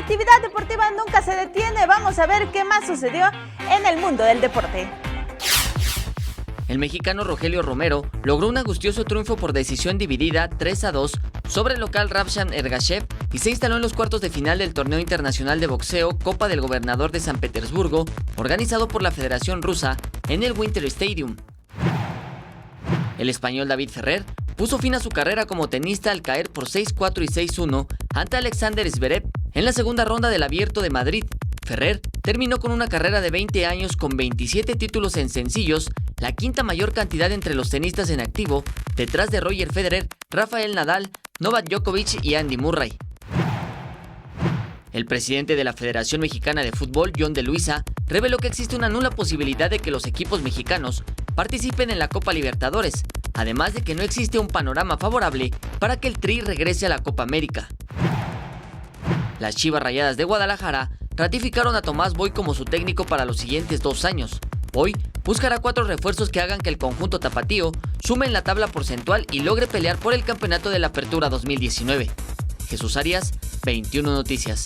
actividad deportiva nunca se detiene. Vamos a ver qué más sucedió en el mundo del deporte. El mexicano Rogelio Romero logró un angustioso triunfo por decisión dividida 3-2 sobre el local Ravshan Ergashev y se instaló en los cuartos de final del torneo internacional de boxeo Copa del Gobernador de San Petersburgo, organizado por la Federación Rusa en el Winter Stadium. El español David Ferrer puso fin a su carrera como tenista al caer por 6-4 y 6-1 ante Alexander Zverev en la segunda ronda del Abierto de Madrid. Ferrer terminó con una carrera de 20 años con 27 títulos en sencillos, la quinta mayor cantidad entre los tenistas en activo, detrás de Roger Federer, Rafael Nadal, Novak Djokovic y Andy Murray. El presidente de la Federación Mexicana de Fútbol, John de Luisa, reveló que existe una nula posibilidad de que los equipos mexicanos participen en la Copa Libertadores, además de que no existe un panorama favorable para que el Tri regrese a la Copa América. Las Chivas Rayadas de Guadalajara ratificaron a Tomás Boy como su técnico para los siguientes 2 años. Boy buscará 4 refuerzos que hagan que el conjunto tapatío sume en la tabla porcentual y logre pelear por el campeonato de la Apertura 2019. Jesús Arias, 21 Noticias.